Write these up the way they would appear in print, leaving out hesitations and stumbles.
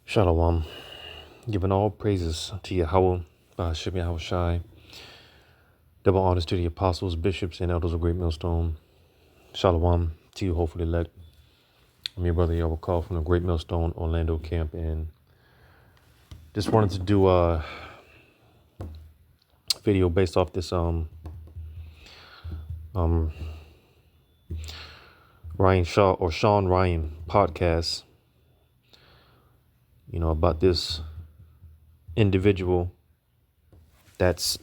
Shalom. Giving all praises to Yahweh, Hashem Yahweh Shai. Double honors to the apostles, bishops, and elders of Great Millstone. Shalom to you, hopefully elect. I'm your brother Yahweh Call from the Great Millstone Orlando camp, and just wanted to do a video based off this Ryan Shaw or Sean Ryan podcast. About this individual that's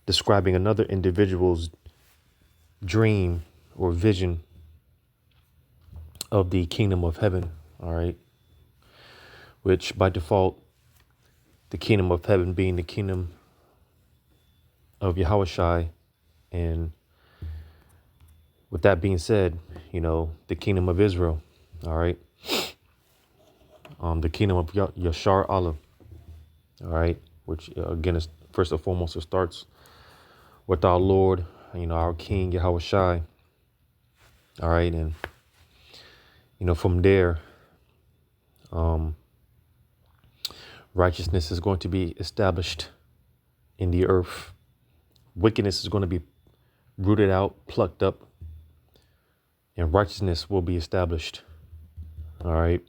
describing another individual's dream or vision of the kingdom of heaven. All right. Which by default, the kingdom of heaven being the kingdom of Yahweh Shai. And with that being said, the kingdom of Israel. All right. The kingdom of Yashar Allah. All right. Which again is first and foremost, it starts with our Lord, our King Yahweh Shai. All right. And, from there, righteousness is going to be established in the earth. Wickedness is going to be rooted out, plucked up, and righteousness will be established. All right.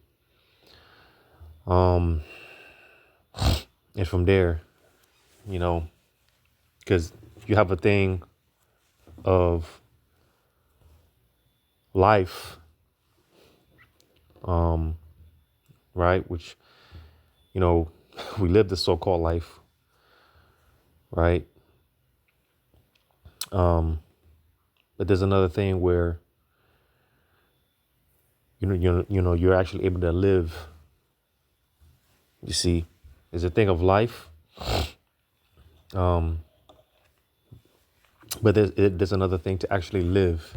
And from there, because you have a thing of life, right? Which, we live the so-called life, right? But there's another thing where, you're actually able to live. You see, there's a thing of life. But there's another thing to actually live.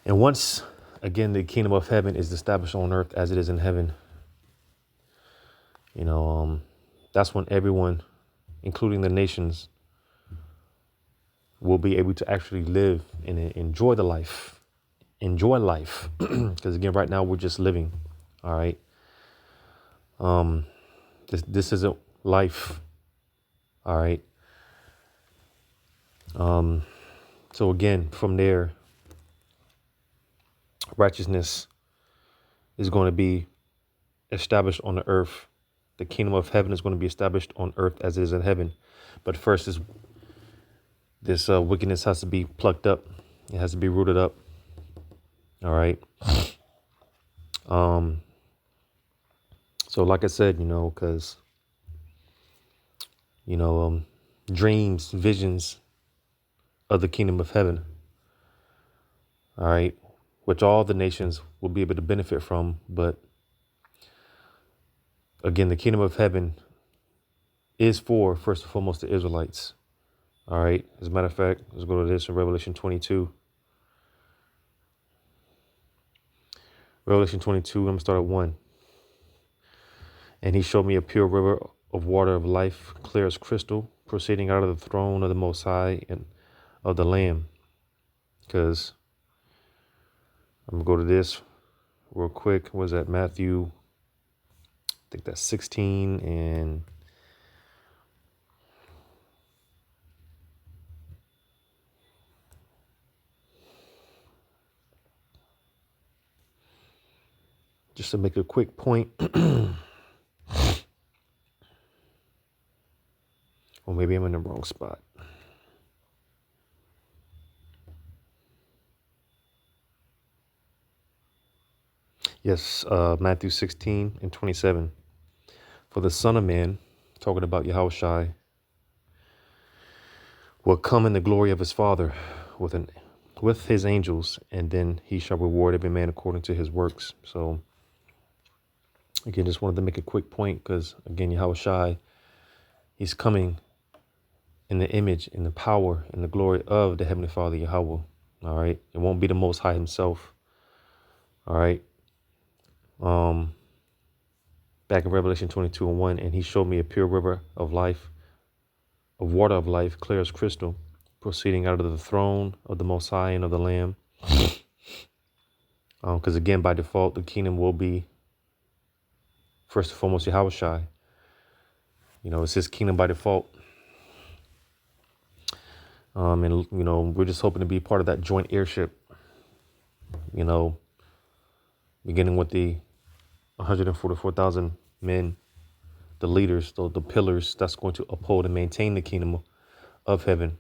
And once again, the kingdom of heaven is established on earth as it is in heaven. That's when everyone, including the nations, will be able to actually live and enjoy the life. Enjoy life. Because again, right now we're just living. All right. This isn't life. All right. So again, from there, righteousness is going to be established on the earth. The kingdom of heaven is going to be established on earth as it is in heaven. But first, this wickedness has to be plucked up. It has to be rooted up. All right. So like I said, because, dreams, visions of the kingdom of heaven. All right. Which all the nations will be able to benefit from. But again, the kingdom of heaven is for, first and foremost, the Israelites. All right. As a matter of fact, let's go to this in Revelation 22. Revelation 22, I'm going to start at 1. And he showed me a pure river of water of life, clear as crystal, proceeding out of the throne of the Most High and of the Lamb. Because I'm going to go to this real quick. What is that? Matthew, I think that's 16 and just to make a quick point. Or maybe I'm in the wrong spot. Yes, Matthew 16 and 27. For the Son of Man, talking about Yahweh Shai, will come in the glory of his Father with his angels, and then he shall reward every man according to his works. So, again, just wanted to make a quick point because, again, Yahweh Shai, he's coming in the image, in the power, in the glory of the Heavenly Father, Yahweh. All right. It won't be the Most High himself. All right. Back in Revelation 22 and 1, and he showed me a pure river of life, of water of life, clear as crystal, proceeding out of the throne of the Most High and of the Lamb. Because again, by default, the kingdom will be First and foremost, Yahushua. It's his kingdom by default. And, we're just hoping to be part of that joint heirship, beginning with the 144,000 men, the leaders, the pillars that's going to uphold and maintain the kingdom of heaven.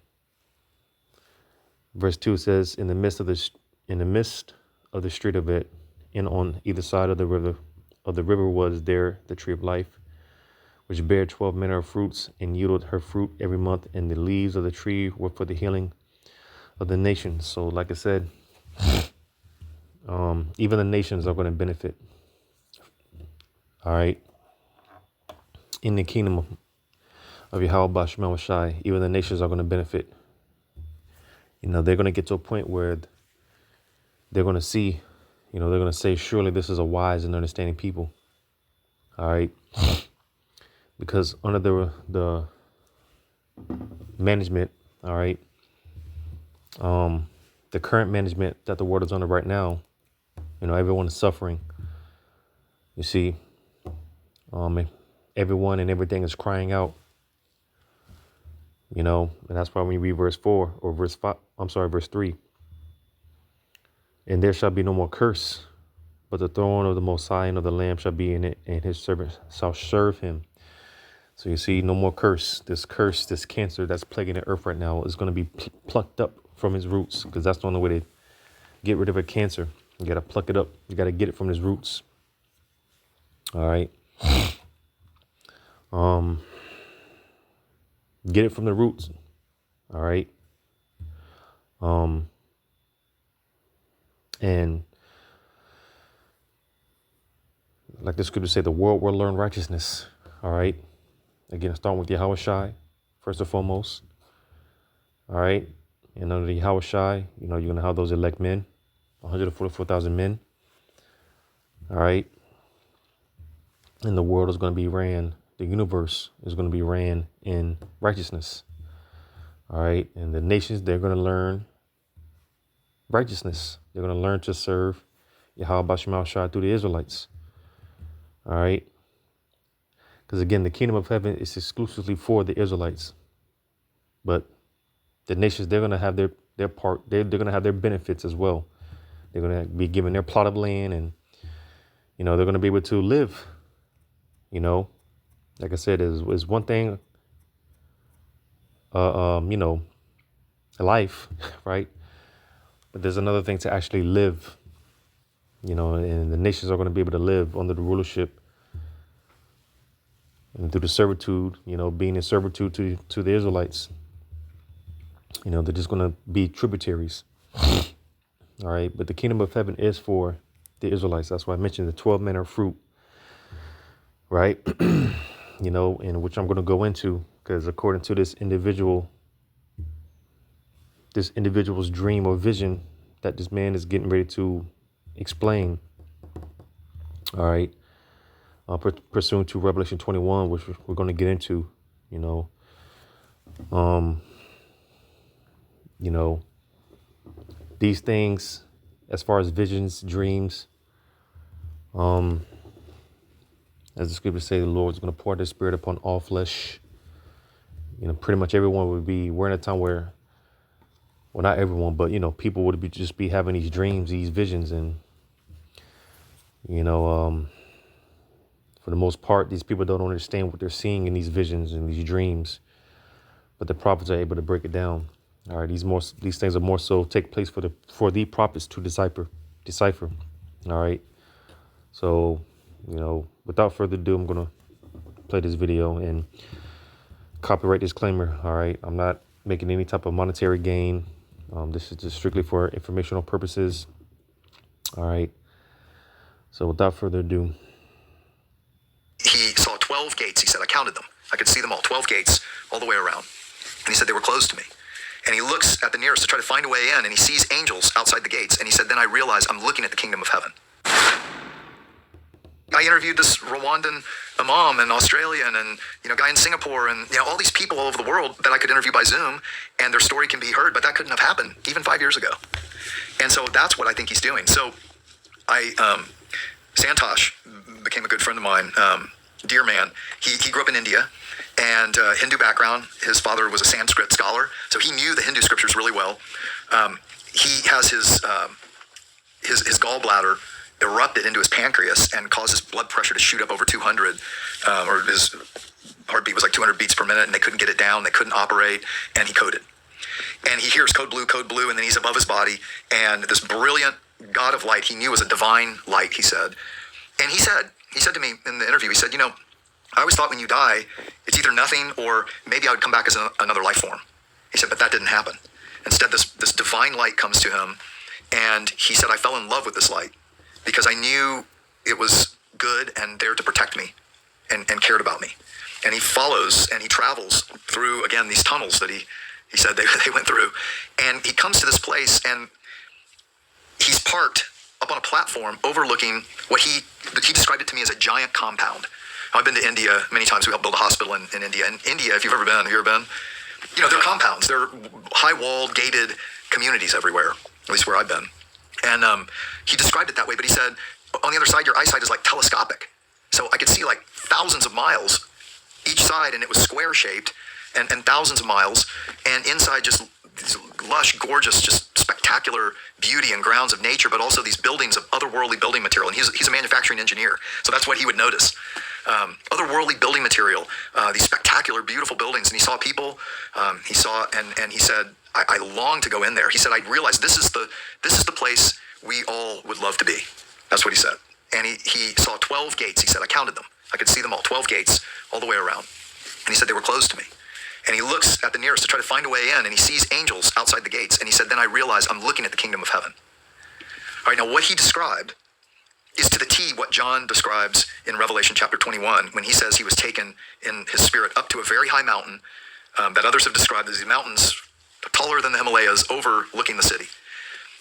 Verse 2 says, in the midst of the street of it, and on either side of the river was there the tree of life, which bare 12 manner of fruits, and yielded her fruit every month, and the leaves of the tree were for the healing of the nations. So, like I said, even the nations are going to benefit. All right. In the kingdom of Yahweh Shema Shai, even the nations are going to benefit. They're going to get to a point where they're going to see, they're going to say, surely this is a wise and understanding people. All right. Because under the management, all right, the current management that the world is under right now, everyone is suffering. You see, everyone and everything is crying out, and that's why when you read verse 4 or verse 3, and there shall be no more curse, but the throne of the Most High and of the Lamb shall be in it, and his servants shall serve him. So you see, no more curse. This cancer that's plaguing the earth right now is going to be plucked up from its roots, because that's the only way to get rid of a cancer. You got to pluck it up. You got to get it from its roots. All right. Get it from the roots. All right. And like the scriptures say, the world will learn righteousness. All right. Again, starting with Yahweh Shai, first and foremost. All right. And under the Yahweh Shai, you're going to have those elect men, 144,000 men. All right. And the world is going to be ran, the universe is going to be ran in righteousness. All right. And the nations, they're going to learn righteousness. They're going to learn to serve Yahweh Shema Shai through the Israelites. All right. Because again, the kingdom of heaven is exclusively for the Israelites. But the nations, they're going to have their part. They're going to have their benefits as well. They're going to be given their plot of land, and, they're going to be able to live. Like I said, is one thing, life, right? But there's another thing to actually live, and the nations are going to be able to live under the rulership and through the servitude, being in servitude to the Israelites. They're just going to be tributaries. All right. But the kingdom of heaven is for the Israelites. That's why I mentioned the 12 manner of fruit. Right. And which I'm going to go into, because according to this individual's dream or vision that this man is getting ready to explain. All right. Pursuant to Revelation 21, which we're going to get into, these things, as far as visions, dreams, as the scriptures say, the Lord is going to pour His Spirit upon all flesh. Pretty much everyone we're in a time where, well, not everyone, but, people would just be having these dreams, these visions. And, for the most part, these people don't understand what they're seeing in these visions and these dreams, but the prophets are able to break it down. All right. These things are more so take place for the prophets to decipher. All right. So, without further ado, I'm going to play this video, and copyright disclaimer. All right. I'm not making any type of monetary gain. This is just strictly for informational purposes. All right. So without further ado. He saw 12 gates. He said, I counted them. I could see them all, 12 gates all the way around. And he said, they were closed to me. And he looks at the nearest to try to find a way in, and he sees angels outside the gates. And he said, then I realized I'm looking at the kingdom of heaven. I interviewed this Rwandan imam in Australia, and guy in Singapore, and all these people all over the world that I could interview by Zoom, and their story can be heard, but that couldn't have happened even 5 years ago. And so that's what I think he's doing. So Santosh became became a good friend of mine, dear man. He grew up in India, and Hindu background. His father was a Sanskrit scholar, so he knew the Hindu scriptures really well. He has his gallbladder erupted into his pancreas and caused his blood pressure to shoot up over 200, or his heartbeat was like 200 beats per minute, and they couldn't get it down. They couldn't operate, and he coded. And he hears code blue, and then he's above his body, and this brilliant God of light, he knew was a divine light, he said. And he said to me in the interview, he said, I always thought when you die, it's either nothing or maybe I would come back as another life form. He said, but that didn't happen. Instead, this divine light comes to him, and he said, I fell in love with this light because I knew it was good and there to protect me and cared about me. And he follows and he travels through, again, these tunnels that he said they went through. And he comes to this place, and he's parked up on a platform overlooking what he described it to me as a giant compound. I've been to India many times. We helped build a hospital in India. And India, if you've ever been, have you ever been? They're compounds. They're high-walled, gated communities everywhere, at least where I've been. And he described it that way, but he said, on the other side, your eyesight is like telescopic. So I could see like thousands of miles each side, and it was square-shaped and thousands of miles. And inside, just these lush, gorgeous, just spectacular beauty and grounds of nature, but also these buildings of otherworldly building material. And he's a manufacturing engineer, so that's what he would notice. Otherworldly building material, these spectacular, beautiful buildings. And he saw people, he saw, and he said, I long to go in there. He said, I realized this is the place we all would love to be. That's what he said. And he saw 12 gates. He said, I counted them. I could see them all, 12 gates all the way around. And he said, they were closed to me. And he looks at the nearest to try to find a way in, and he sees angels outside the gates. And he said, then I realized I'm looking at the kingdom of heaven. All right, now what he described is to the T what John describes in Revelation chapter 21, when he says he was taken in his spirit up to a very high mountain that others have described as these mountains taller than the Himalayas overlooking the city.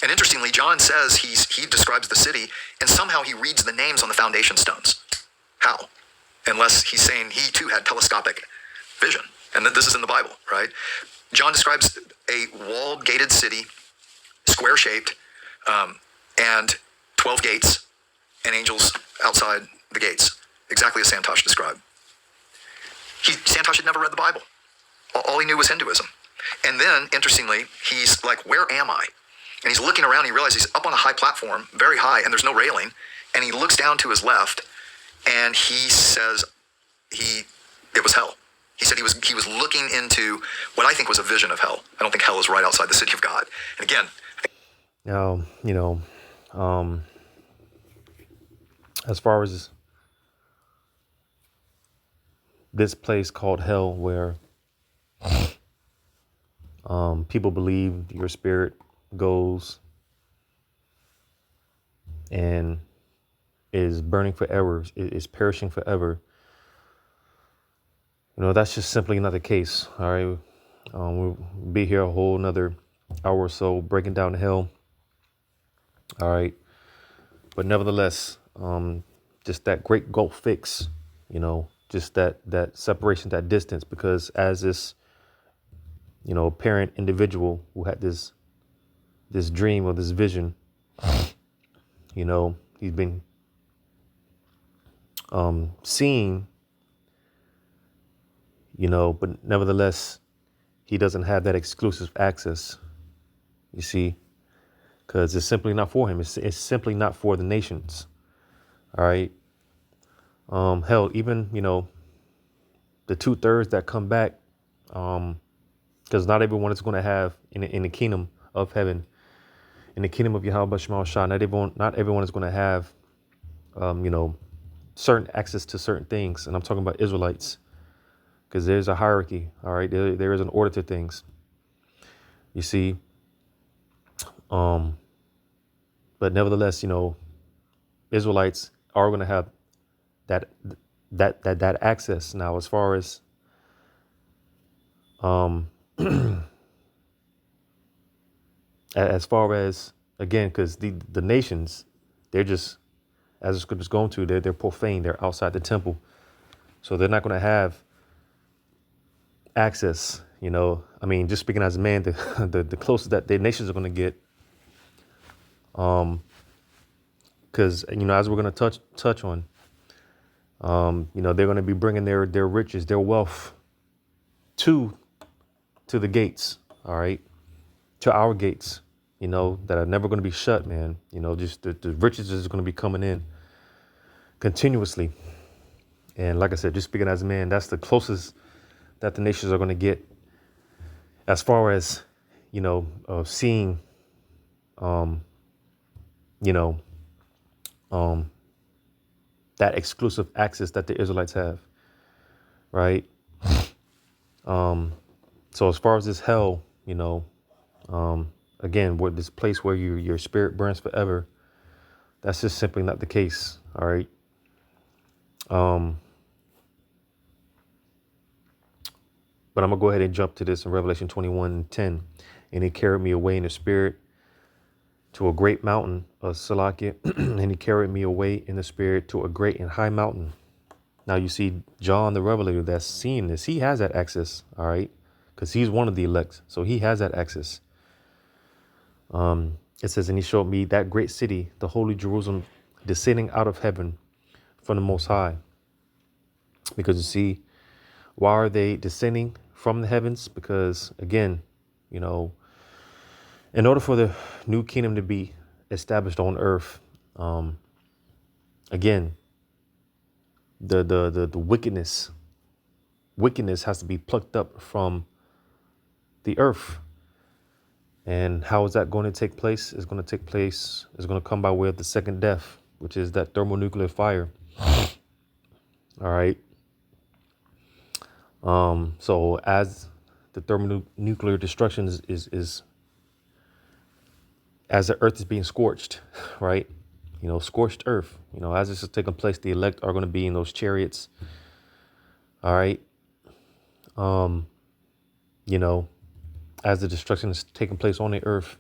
And interestingly, John says he describes the city, and somehow he reads the names on the foundation stones. How? Unless he's saying he too had telescopic vision. And this is in the Bible, right? John describes a walled, gated city, square-shaped, and 12 gates, and angels outside the gates, exactly as Santosh described. Santosh had never read the Bible. All he knew was Hinduism. And then, interestingly, he's like, where am I? And he's looking around, and he realizes he's up on a high platform, very high, and there's no railing. And he looks down to his left, and he says it was hell. He said he was looking into what I think was a vision of hell. I don't think hell is right outside the city of God. And again, now, as far as this place called hell, where people believe your spirit goes and is burning forever, is perishing forever. That's just simply not the case. All right. We'll be here a whole another hour or so breaking down hell. All right. But nevertheless, just that great gulf fix, just that separation, that distance, because as this, parent individual who had this dream or this vision, he's been seeing, but nevertheless, he doesn't have that exclusive access, you see, because it's simply not for him. It's simply not for the nations. All right. Hell, even, the 2/3 that come back, because not everyone is going to have in the kingdom of heaven, in the kingdom of Yahweh Shemal Shah, not everyone is going to have, certain access to certain things. And I'm talking about Israelites, because there's a hierarchy. All right. There is an order to things, you see. But nevertheless, Israelites are going to have that access. Now, as far as again, because the nations, they're just, as the scriptures go into, they're profane. They're outside the temple, so they're not going to have access. Just speaking as a man, the closest that the nations are going to get. Because as we're going to touch on, They're going to be bringing their riches, their wealth to the gates. All right. To our gates, that are never going to be shut, man. Just the riches is going to be coming in continuously. And like I said, just speaking as a man, that's the closest that the nations are going to get as far as, seeing, um, you know, um, that exclusive access that the Israelites have. Right. So as far as this hell, again, where this place where your spirit burns forever, that's just simply not the case. All right. But I'm going to go ahead and jump to this in Revelation 21:10. And he carried me away in the spirit to a great mountain of Salakia. And he carried me away in the spirit to a great and high mountain. Now you see John the Revelator that's seeing this. He has that access. All right. Because he's one of the elect. So he has that access. It says, and he showed me that great city, the holy Jerusalem, descending out of heaven from the Most High. Because you see, why are they descending from the heavens? Because again, in order for the new kingdom to be established on earth, again, the wickedness has to be plucked up from the earth. And how is that going to take place? It's going to come by way of the second death, which is that thermonuclear fire. All right. So as the thermonuclear destruction is as the earth is being scorched, right? Scorched earth, as this is taking place, the elect are going to be in those chariots. All right. As the destruction is taking place on the earth.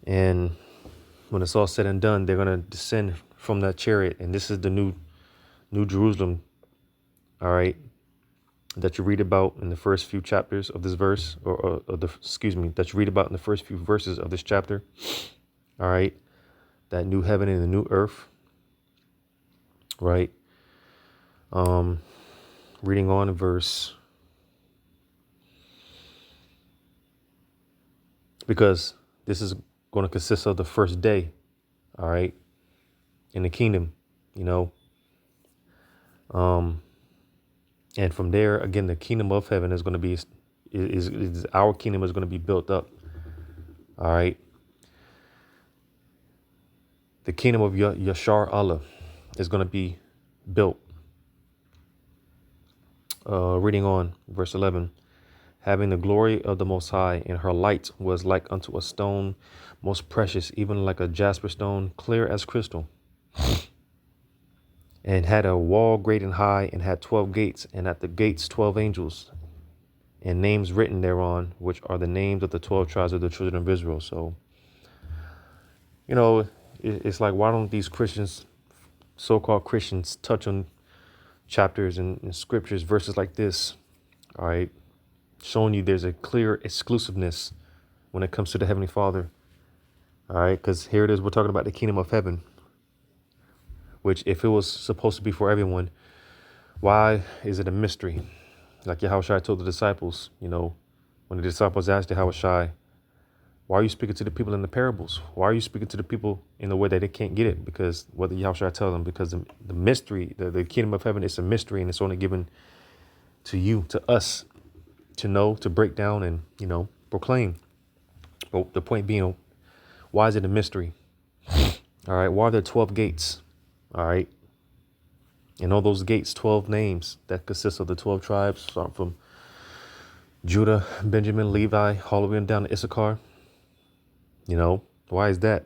And when it's all said and done, they're going to descend from that chariot. And this is the new Jerusalem. All right. That you read about in the first few chapters of this verse, that you read about in the first few verses of this chapter. All right. That new heaven and the new earth. Right. Reading on in verse. Because this is going to consist of the first day. All right. In the kingdom, and from there, again, the kingdom of heaven is going to be, is our kingdom is going to be built up. All right. The kingdom of Yashar Allah is going to be built. Reading on verse 11, having the glory of the Most High, and her light was like unto a stone most precious, even like a jasper stone, clear as crystal. And had a wall great and high, and had 12 gates, and at the gates 12 angels, and names written thereon, which are the names of the 12 tribes of the children of Israel. So, it's like, why don't these Christians, so-called Christians, touch on chapters and scriptures, verses like this? All right. Showing you there's a clear exclusiveness when it comes to the Heavenly Father. All right. Because here it is. We're talking about the kingdom of heaven, which if it was supposed to be for everyone, why is it a mystery? Like Yahushua told the disciples, when the disciples asked Yahushua, why are you speaking to the people in the parables? Why are you speaking to the people in the way that they can't get it? Because what did Yahushua tell them? Because the mystery, the kingdom of heaven is a mystery, and it's only given to you, to us, to know, to break down and, proclaim. But the point being, why is it a mystery? All right. Why are there 12 gates? All right. And all those gates, 12 names that consist of the 12 tribes, starting from Judah, Benjamin, Levi, all the way down to Issachar. Why is that?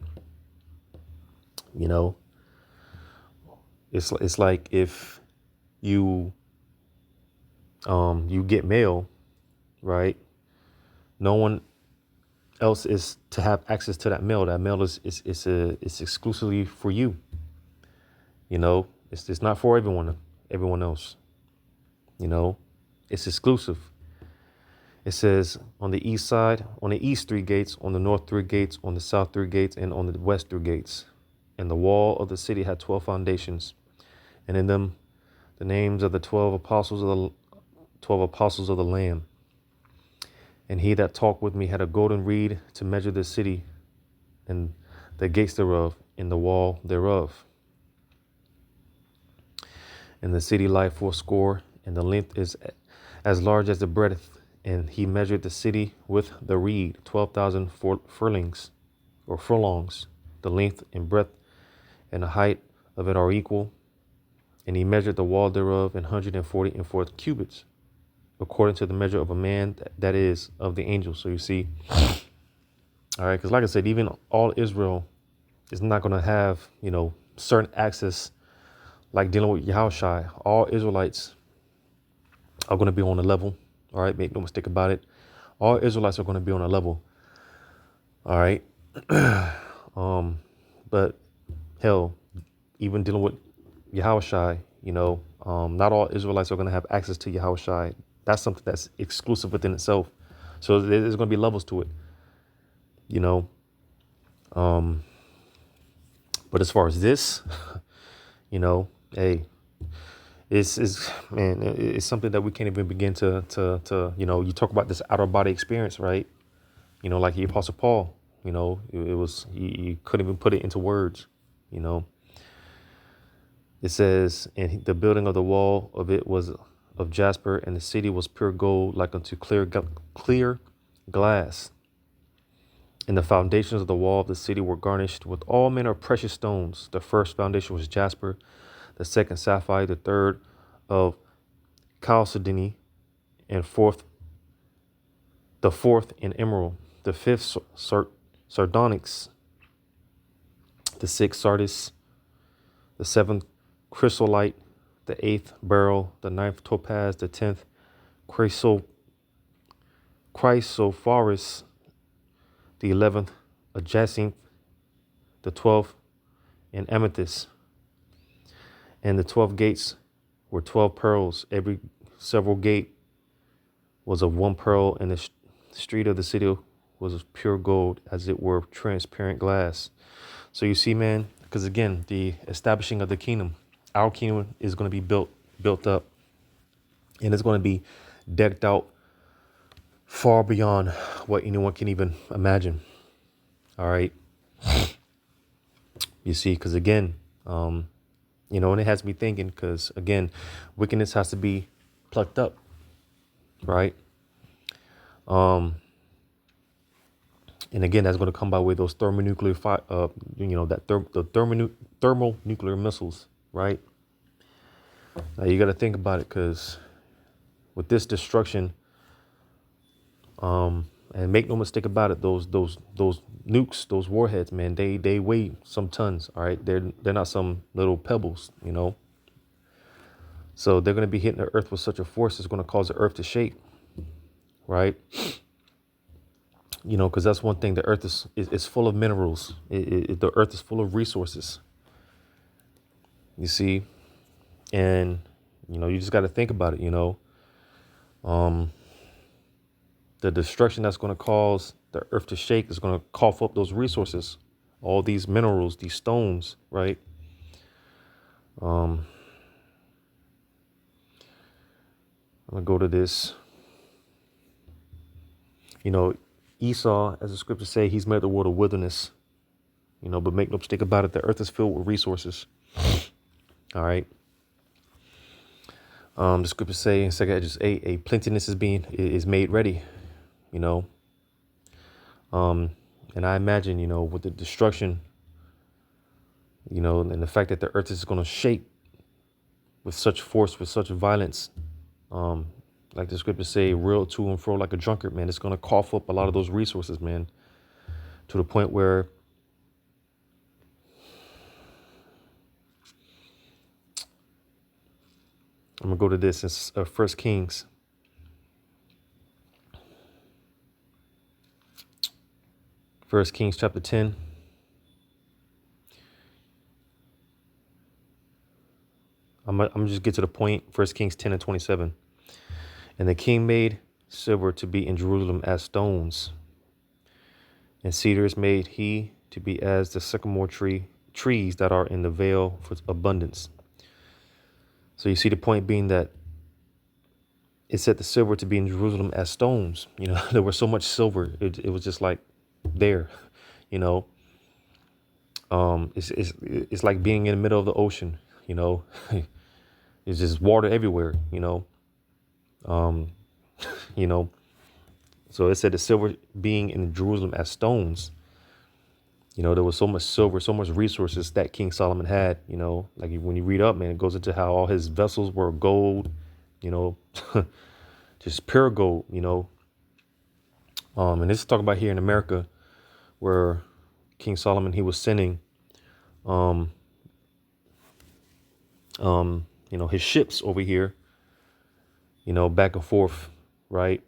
It's like if you get mail, right? No one else is to have access to that mail. That mail is exclusively for you. It's not for everyone else. It's exclusive. It says on the east side, on the east 3 gates, on the north 3 gates, on the south 3 gates, and on the west 3 gates. And the wall of the city had 12 foundations, and in them the names of the 12 apostles of the Lamb. And he that talked with me had a golden reed to measure the city and the gates thereof and the wall thereof. And the city lie fourscore, and the length is as large as the breadth. And he measured the city with the reed, 12,000 furlongs, or furlongs. The length and breadth and the height of it are equal. And he measured the wall thereof 144 cubits, according to the measure of a man, that is, of the angels. So you see, all right, because like I said, even all Israel is not going to have, certain access like dealing with Yahushai. All Israelites are going to be on a level. All right, make no mistake about it. All Israelites are going to be on a level. All right. But hell, even dealing with Yahushai, not all Israelites are going to have access to Yahushai. That's something that's exclusive within itself. So there's going to be levels to it, you know. But as far as this, hey, it's man, it's something that we can't even begin to you talk about this outer body experience, right? Like the Apostle Paul, it was he couldn't even put it into words, It says, and the building of the wall of it was of jasper, and the city was pure gold, like unto clear glass. And the foundations of the wall of the city were garnished with all manner of precious stones. The first foundation was jasper, the second sapphire, the third of chalcedony, and the fourth in emerald, the fifth sardonyx, the sixth sardis, the seventh chrysolite, the eighth beryl, the ninth topaz, the 10th chrysophorus, the 11th a jacinth, the 12th an amethyst. And the 12 gates were 12 pearls. Every several gate was of one pearl, and the street of the city was of pure gold, as it were transparent glass. So you see, man, because again, the establishing of the kingdom, our kingdom is going to be built up, and it's going to be decked out far beyond what anyone can even imagine. All right. You see, because again, and it has me thinking, because again, wickedness has to be plucked up, right? And again, that's going to come by way of those thermonuclear thermonuclear missiles, right? Now you got to think about it, because with this destruction, and make no mistake about it, those nukes, those warheads, man, they weigh some tons. All right, they're not some little pebbles, So they're going to be hitting the earth with such a force it's going to cause the earth to shake, right? Because that's one thing. The earth is full of minerals. The earth is full of resources. You see, and you just got to think about it. The destruction that's going to cause the earth to shake is going to cough up those resources, all these minerals, these stones, right? I'm going to go to this. Esau, as the scriptures say, he's made the world a wilderness, but make no mistake about it, the earth is filled with resources. All right. The scriptures say in 2 Edges 8, a plenteousness is made ready, and I imagine, with the destruction, and the fact that the earth is going to shake with such force, with such violence, like the scriptures say, real to and fro like a drunkard, man, it's going to cough up a lot of those resources, man, to the point where I'm going to go to this in 1 Kings. First Kings chapter 10. I'm going to just get to the point. 1 Kings 10 and 27. And the king made silver to be in Jerusalem as stones, and cedars made he to be as the sycamore trees that are in the vale for abundance. So you see the point being that it said the silver to be in Jerusalem as stones. You know, there was so much silver. It was just like there, you know. It's like being in the middle of the ocean, you know. It's just water everywhere, you know. You know. So it said the silver being in Jerusalem as stones. You know, there was so much silver, so much resources that King Solomon had, you know, like when you read up, man, it goes into how all his vessels were gold, you know, just pure gold, you know. And this is talking about here in America where King Solomon, he was sending, you know, his ships over here, you know, back and forth, right?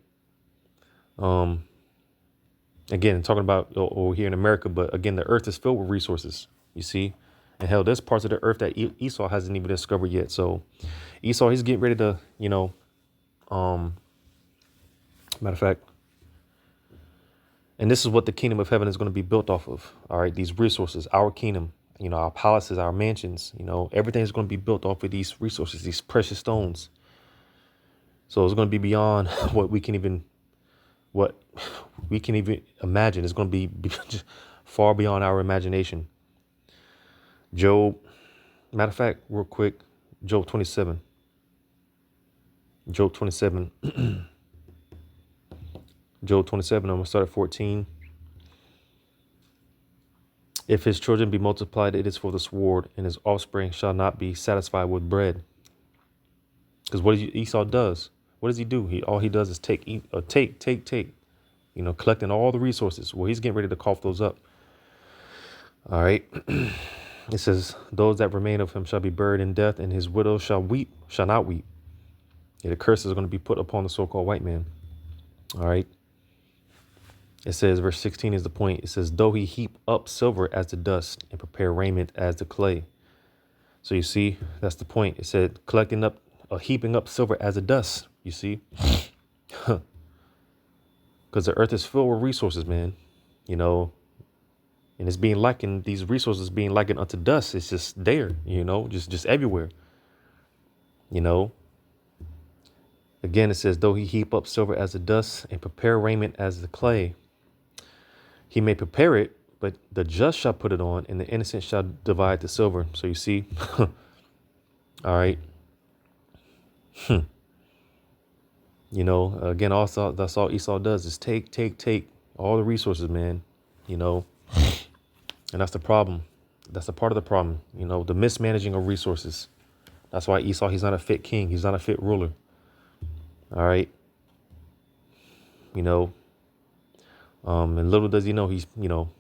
Again, talking about over here in America, but again, the earth is filled with resources, you see. And hell, there's parts of the earth that Esau hasn't even discovered yet. So Esau, he's getting ready to, you know, matter of fact, and this is what the kingdom of heaven is going to be built off of. All right, these resources, our kingdom, you know, our palaces, our mansions, you know, everything is going to be built off of these resources, these precious stones. So it's going to be beyond what we can even imagine. It's going to be far beyond our imagination. Job, matter of fact, real quick, Job 27. Job 27. Job 27, I'm going to start at 14. If his children be multiplied, it is for the sword, and his offspring shall not be satisfied with bread. Because what Esau does, what does he do? All he does is take, you know, collecting all the resources. Well, he's getting ready to cough those up. All right. It says, those that remain of him shall be buried in death, and his widow shall not weep. Yeah, the curse is going to be put upon the so-called white man. All right. It says, verse 16 is the point. It says, though he heap up silver as the dust and prepare raiment as the clay. So you see, that's the point. It said heaping up silver as a dust. You see, because the earth is filled with resources, man, you know, and it's being likened, these resources being likened unto dust. It's just there, you know, just everywhere, you know. Again, it says, though he heap up silver as the dust and prepare raiment as the clay, he may prepare it, but the just shall put it on, and the innocent shall divide the silver. So you see, all right. You know, again, also that's all Esau does is take all the resources, man. You know, and that's the problem. That's a part of the problem. You know, the mismanaging of resources. That's why Esau, he's not a fit king. He's not a fit ruler. All right. You know, and little does he know he's, you know,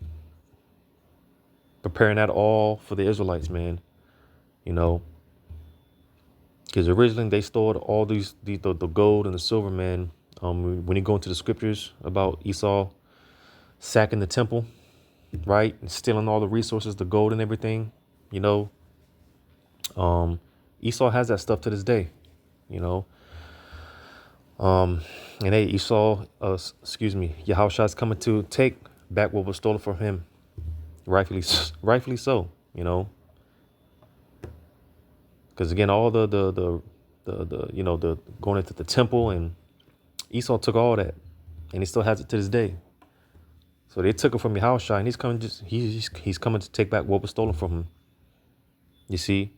preparing that all for the Israelites, man. You know, because originally they stored all the gold and the silver, man. When you go into the scriptures about Esau sacking the temple, right, and stealing all the resources, the gold and everything, you know, Esau has that stuff to this day, you know. And hey, Esau, Yahushua is coming to take back what was stolen from him, rightfully so, you know. Because again, all the you know, the going into the temple, and Esau took all that, and he still has it to this day. So they took it from Yahushua, and he's coming to take back what was stolen from him. You see,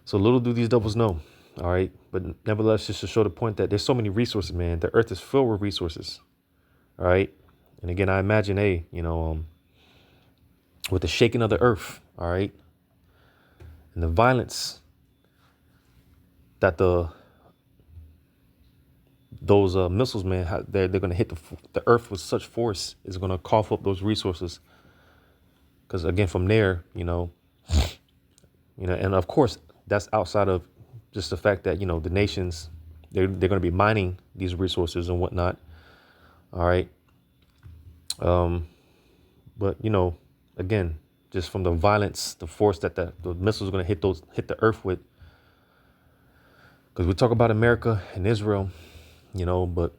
so little do these devils know. All right, but nevertheless, just to show the point that there's so many resources, man. The earth is filled with resources. All right, and again, I imagine, you know, with the shaking of the earth, all right, and the violence that those missiles, man, they're going to hit the earth with such force, is going to cough up those resources. Because again, from there, you know, and of course, that's outside of just the fact that, you know, the nations, they're going to be mining these resources and whatnot. All right. But, you know, again, just from the violence, the force that the missiles are going to hit the earth with. Because we talk about America and Israel, you know, but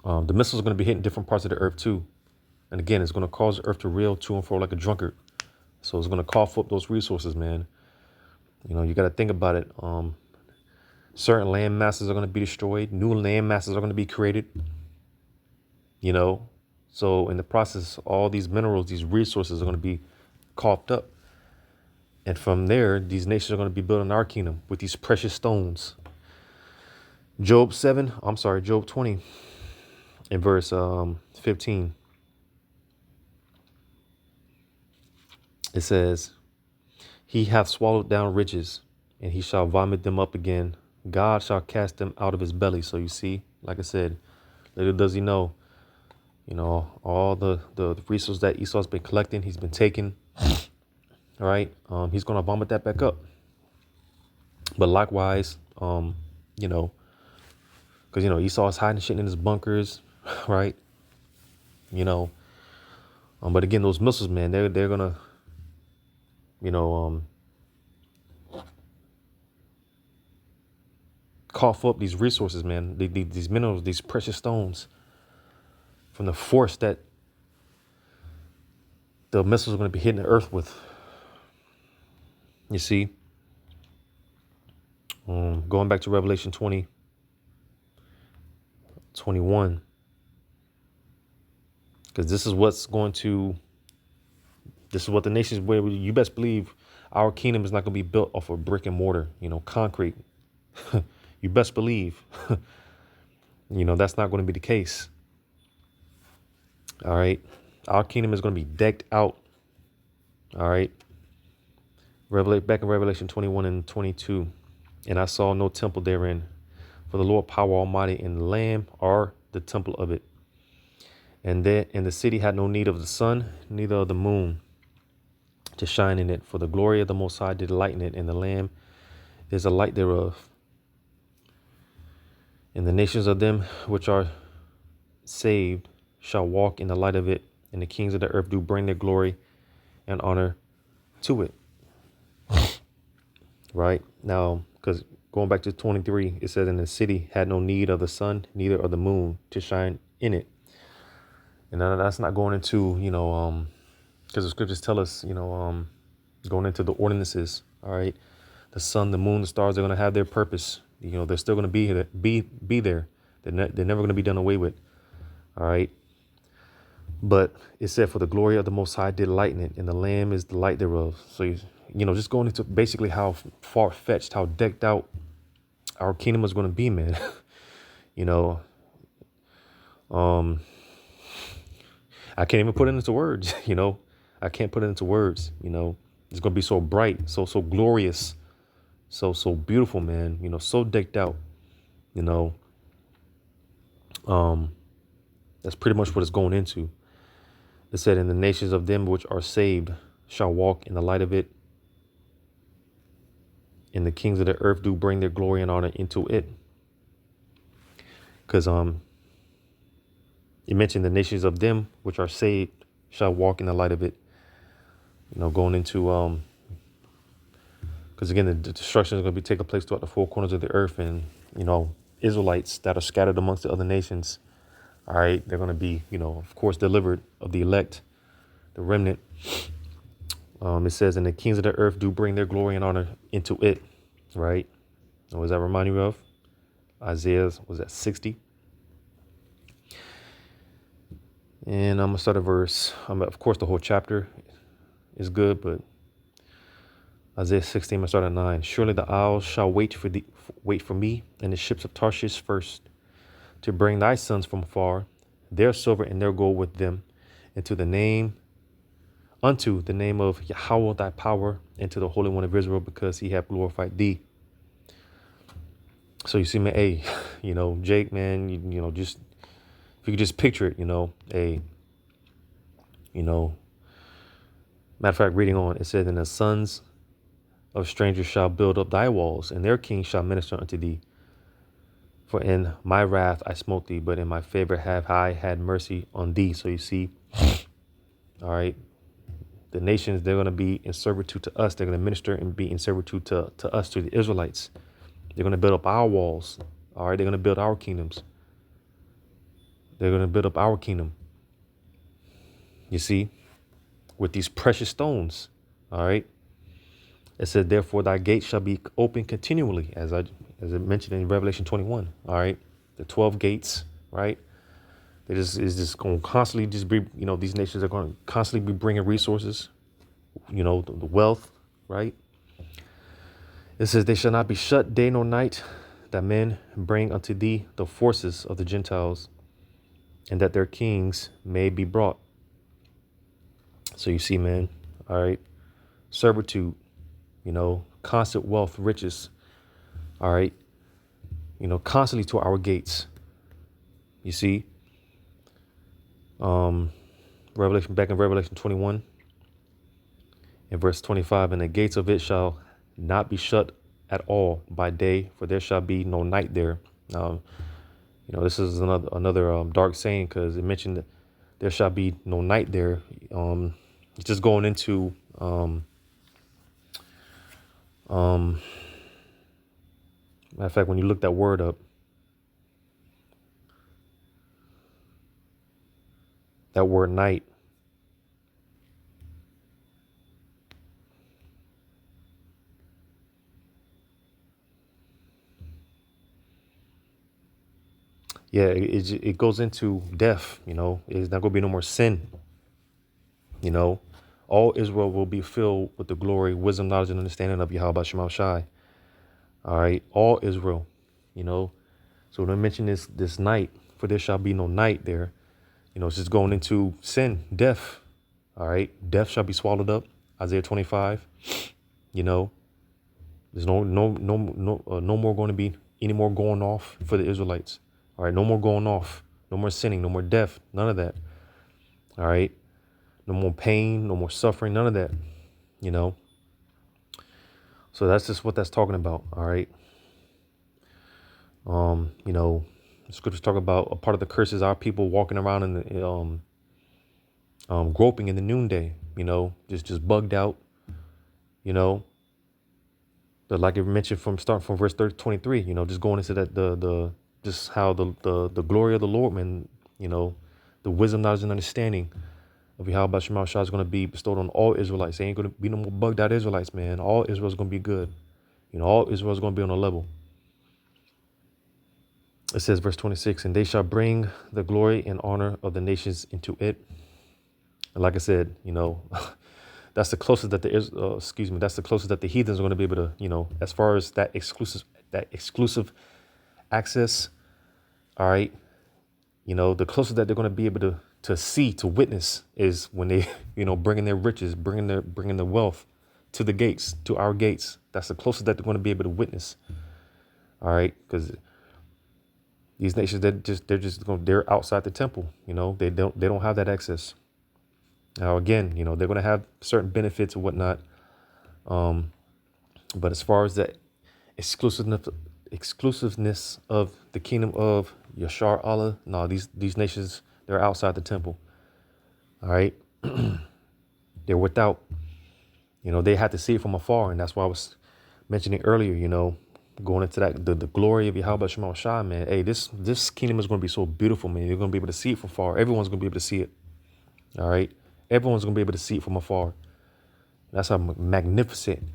the missiles are going to be hitting different parts of the earth too. And again, it's going to cause the earth to reel to and fro like a drunkard. So it's going to cough up those resources, man. You got to think about it. Certain land masses are going to be destroyed. New land masses are going to be created. So in the process, all these minerals, these resources are going to be coughed up. And from there, these nations are going to be building our kingdom with these precious stones. Job 20 in verse 15. It says, he hath swallowed down riches, and he shall vomit them up again. God shall cast them out of his belly. So you see, like I said, little does he know, all the resources that Esau's been collecting, he's been taking. All right. He's going to vomit that back up. But likewise, because, Esau is hiding shit in his bunkers. Right. But again, those missiles, man, they're going to, cough up these resources, man, these minerals, these precious stones from the force that the missiles are going to be hitting the earth with. You see, going back to Revelation 20:21, because this is what the nations, where you best believe our kingdom is not going to be built off of brick and mortar, concrete. You best believe, that's not going to be the case. All right. Our kingdom is going to be decked out. All right. Back in Revelation 21:22. And I saw no temple therein, for the Lord power almighty and the Lamb are the temple of it. And the city had no need of the sun, neither of the moon to shine in it, for the glory of the Most High did lighten it, and the Lamb is the light thereof. And the nations of them which are saved shall walk in the light of it, and the kings of the earth do bring their glory and honor to it. Right now, because going back to 23, it says, and the city had no need of the sun, neither of the moon to shine in it. And that's not going into, because the scriptures tell us, going into the ordinances. All right. The sun, the moon, the stars are going to have their purpose. They're still going to be here, be there. They're never going to be done away with. All right. But it said, for the glory of the Most High did lighten it, and the Lamb is the light thereof. So, just going into basically how far-fetched, how decked out our kingdom is going to be, man. I can't even put it into words, I can't put it into words, It's going to be so bright, so glorious, so beautiful, man, so decked out, that's pretty much what it's going into. It said, and the nations of them which are saved shall walk in the light of it, and the kings of the earth do bring their glory and honor into it. Because it mentioned the nations of them which are saved shall walk in the light of it. Going into because again, the destruction is going to be taking place throughout the four corners of the earth, and Israelites that are scattered amongst the other nations. All right, they're going to be, of course, delivered of the elect, the remnant. It says, and the kings of the earth do bring their glory and honor into it. Right. And what does that remind you of? Isaiah was at 60. And I'm going to start at verse. Of course, the whole chapter is good, but Isaiah 16, I'm going to start at 9. Surely the isles shall wait for me, and the ships of Tarshish first, to bring thy sons from far, their silver and their gold with them, unto the name of Yahweh thy power, and to the Holy One of Israel, because he hath glorified thee. So you see, man, hey, Jake, man, just if you could just picture it, matter of fact, reading on, it said, and the sons of strangers shall build up thy walls, and their kings shall minister unto thee. For in my wrath I smote thee, but in my favor have I had mercy on thee. So you see, all right, the nations, they're going to be in servitude to us. They're going to minister and be in servitude to us, to the Israelites. They're going to build up our walls. All right, they're going to build our kingdoms. They're going to build up our kingdom. You see, with these precious stones. All right. It said, therefore thy gates shall be open continually, as I mentioned in Revelation 21. All right. The 12 gates, right? It is just going to constantly just be, these nations are going to constantly be bringing resources, the wealth, right? It says, they shall not be shut day nor night, that men bring unto thee the forces of the Gentiles, and that their kings may be brought. So you see, man, all right, servitude, constant wealth, riches, all right, constantly to our gates. You see, back in Revelation 21 in verse 25, and the gates of it shall not be shut at all by day, for there shall be no night there. This is another dark saying, because it mentioned that there shall be no night there. It's just going into matter of fact, when you look that word up, that word night, yeah, it goes into death. It's not going to be no more sin. All Israel will be filled with the glory, wisdom, knowledge, and understanding of Yahweh Shema Shai. All right, all Israel. So when I mention this night, for there shall be no night there. It's just going into sin, death. All right, death shall be swallowed up. Isaiah 25. There's no more going to be any more going off for the Israelites. All right, no more going off, no more sinning, no more death, none of that. All right, no more pain, no more suffering, none of that. So that's just what that's talking about. All right. The scriptures talk about a part of the curses are people walking around in the groping in the noonday. Just bugged out. But like it mentioned starting from verse 23. Just going into that the just how the glory of the Lord, man. The wisdom, knowledge, and understanding of Yahweh Shema Shah is going to be bestowed on all Israelites. They ain't going to be no more bugged out Israelites, man. All Israel is going to be good. All Israel is going to be on a level. It says, verse 26, and they shall bring the glory and honor of the nations into it. And like I said, that's the closest that that's the closest that the heathens are going to be able to, as far as that exclusive access. All right. The closest that they're going to be able to see, to witness is when they, bringing their riches, bringing the wealth to the gates, to our gates. That's the closest that they're going to be able to witness. All right. Because these nations, they're outside the temple. They don't have that access. Now, again, they're going to have certain benefits and whatnot. But as far as the exclusiveness of the kingdom of Yashar Allah, no, these nations, they're outside the temple. All right. They're without, they had to see it from afar. And that's why I was mentioning earlier, going into that, the glory of Yahweh Shema Shah, man. Hey, this kingdom is going to be so beautiful, man. You're going to be able to see it from far. Everyone's going to be able to see it. All right. Everyone's going to be able to see it from afar. That's how magnificent,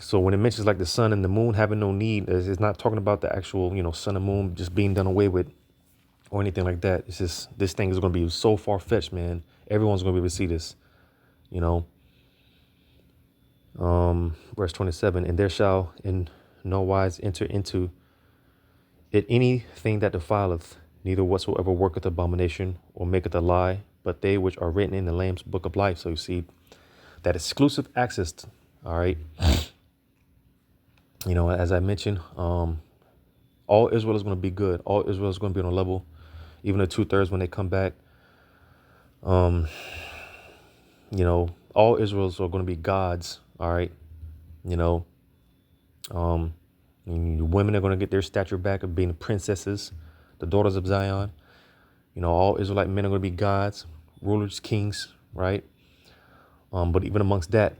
So when it mentions like the sun and the moon having no need, it's not talking about the actual, sun and moon just being done away with or anything like that. It's just, this thing is going to be so far fetched, man. Everyone's going to be able to see this, verse 27, and there shall in no wise enter into it anything that defileth, neither whatsoever worketh abomination or maketh a lie, but they which are written in the Lamb's book of life. So you see that exclusive access. All right. As I mentioned, all Israel is going to be good. All Israel is going to be on a level, even the 2/3 when they come back. All Israels are going to be gods. All right. Women are going to get their stature back of being princesses, the daughters of Zion. All Israelite men are going to be gods, rulers, kings, right? But even amongst that,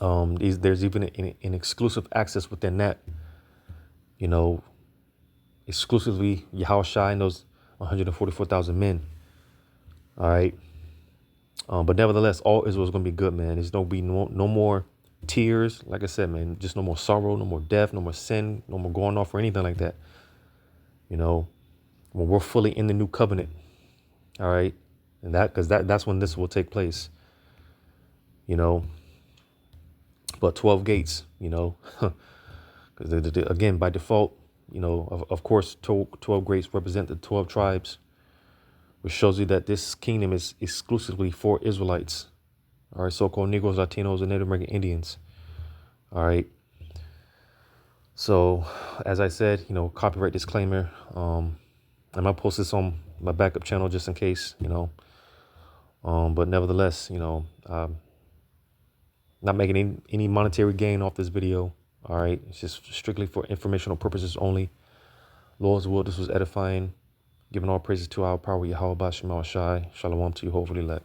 there's even an exclusive access within that, exclusively Yahushua and those 144,000 men. All right. But nevertheless, all Israel is going to be good, man. There's no be no more tears. Like I said, man, just no more sorrow, no more death, no more sin, no more going off or anything like that. You know, when we're fully in the new covenant, all right, and because that's when this will take place. You know, but 12 gates, you know, because again, by default, you know, of course, 12 gates represent the 12 tribes, which shows you that this kingdom is exclusively for Israelites. All right, so-called Negroes, Latinos, and Native American Indians. All right. So, as I said, you know, copyright disclaimer. I'm gonna post this on my backup channel just in case, you know. But nevertheless, you know, not making any monetary gain off this video. All right, it's just strictly for informational purposes only. Lord's will, this was edifying. Giving all praises to our power, Yahweh Shai. Shalom to you, hopefully let.